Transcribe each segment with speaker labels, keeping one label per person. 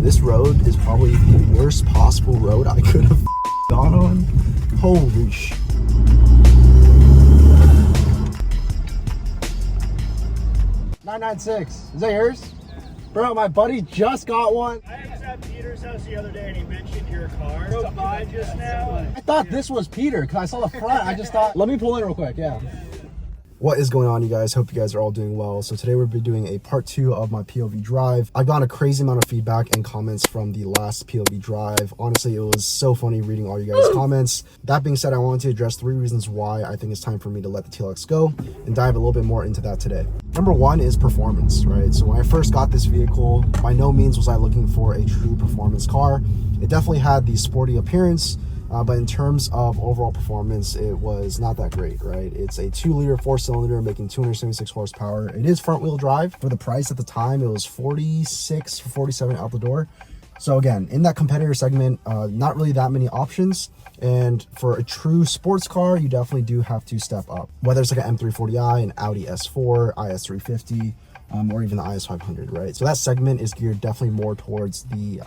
Speaker 1: This road is probably the worst possible road I could have gone on. Holy sh... $996. Is that yours?
Speaker 2: Yeah.
Speaker 1: Bro, my buddy just got one.
Speaker 2: I was at Peter's house the other day and he mentioned your car. Drove by just now.
Speaker 1: I thought this was Peter because I saw the front. I just thought, let me pull in real quick. Yeah. What is going on, you guys? Hope you guys are all doing well. So today we'll be doing a part 2 of my POV drive. I've gotten a crazy amount of feedback and comments from the last POV drive. Honestly, it was so funny reading all you guys' comments. That being said, I wanted to address 3 reasons why I think it's time for me to let the TLX go and dive a little bit more into that today. Number 1 is performance, right? So when I first got this vehicle, by no means was I looking for a true performance car. It definitely had the sporty appearance, but in terms of overall performance, it was not that great, right? It's a 2-liter 4-cylinder making 276 horsepower. It is front-wheel drive. For the price at the time, it was 46 or 47 out the door. So again, in that competitor segment, not really that many options. And for a true sports car, you definitely do have to step up. Whether it's like an M340i, an Audi S4, IS350, or even the IS500, right? So that segment is geared definitely more towards the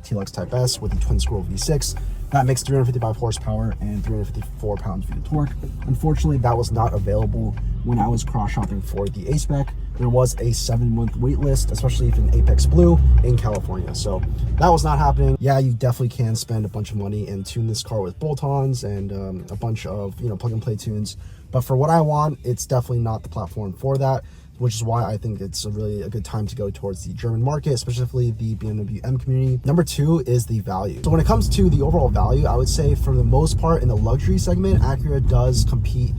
Speaker 1: TLX Type S with the twin-scroll V6. That makes 355 horsepower and 354 pounds-feet of torque. Unfortunately, that was not available when I was cross-shopping for the A-Spec. There was a 7-month wait list, especially if in Apex Blue in California. So that was not happening. Yeah, you definitely can spend a bunch of money and tune this car with bolt-ons and a bunch of, plug-and-play tunes. But for what I want, it's definitely not the platform for that, which is why I think it's really a good time to go towards the German market, specifically the BMW M community. Number 2 is the value. So when it comes to the overall value, I would say for the most part in the luxury segment, Acura does compete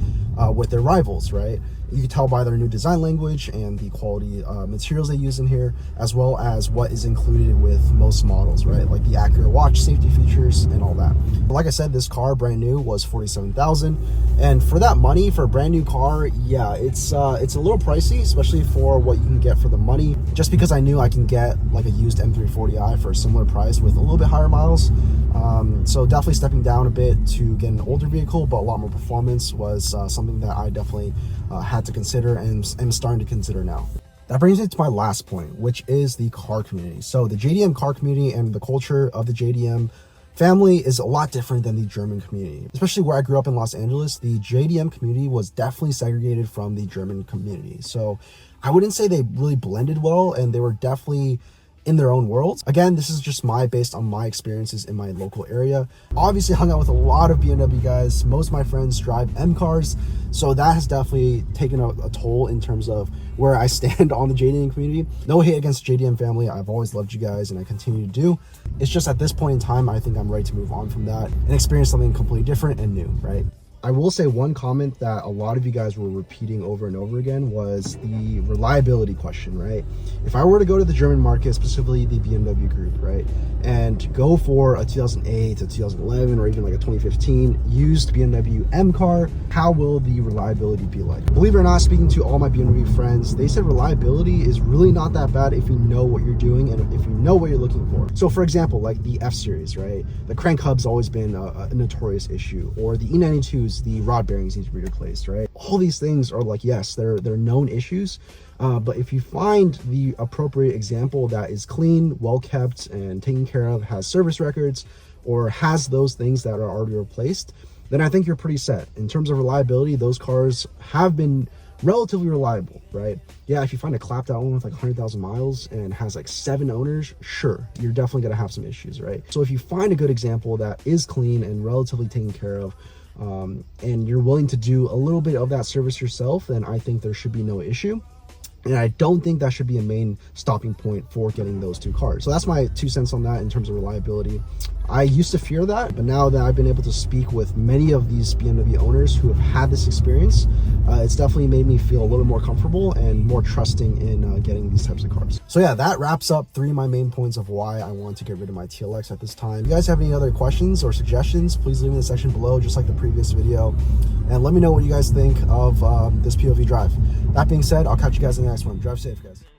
Speaker 1: with their rivals, right? You can tell by their new design language and the quality materials they use in here, as well as what is included with most models, right? Like the Acura watch safety features and all that. But like I said, this car brand new was $47,000, and for that money, for a brand new car, yeah, it's a little pricey, especially for what you can get for the money. Just because I knew I can get like a used M340i for a similar price with a little bit higher miles. So definitely stepping down a bit to get an older vehicle, but a lot more performance was something that I definitely had to consider and am starting to consider now. That brings me to my last point, which is the car community. So the JDM car community and the culture of the JDM family is a lot different than the German community. Especially where I grew up in Los Angeles, the JDM community was definitely segregated from the German community. So I wouldn't say they really blended well, and they were definitely in their own worlds. Again, this is just based on my experiences in my local area. Obviously hung out with a lot of BMW guys. Most of my friends drive M cars, so that has definitely taken a toll in terms of where I stand on the JDM community. No hate against the JDM family. I've always loved you guys and I continue to do. It's just at this point in time, I think I'm ready to move on from that and experience something completely different and new, right? I will say one comment that a lot of you guys were repeating over and over again was the reliability question, right? If I were to go to the German market, specifically the BMW group, right, and go for a 2008, a 2011, or even like a 2015 used BMW M car, how will the reliability be like? Believe it or not, speaking to all my BMW friends, they said reliability is really not that bad if you know what you're doing and if you know what you're looking for. So for example, like the F-Series, right? The crank hub's always been a notorious issue, or the E92s, the rod bearings need to be replaced, right? All these things are like, yes, they're known issues, but if you find the appropriate example that is clean, well kept, and taken care of, has service records, or has those things that are already replaced, then I think you're pretty set. In terms of reliability, those cars have been relatively reliable, right? Yeah, if you find a clapped out one with like 100,000 miles and has like 7 owners, sure, you're definitely gonna have some issues, right? So if you find a good example that is clean and relatively taken care of, and you're willing to do a little bit of that service yourself, then I think there should be no issue. And I don't think that should be a main stopping point for getting those 2 cars. So that's my 2 cents on that in terms of reliability. I used to fear that, but now that I've been able to speak with many of these BMW owners who have had this experience, it's definitely made me feel a little more comfortable and more trusting in getting these types of cars. So yeah, that wraps up 3 of my main points of why I want to get rid of my TLX at this time. If you guys have any other questions or suggestions, please leave them in the section below, just like the previous video. And let me know what you guys think of this POV drive. That being said, I'll catch you guys in the next one. Drive safe, guys.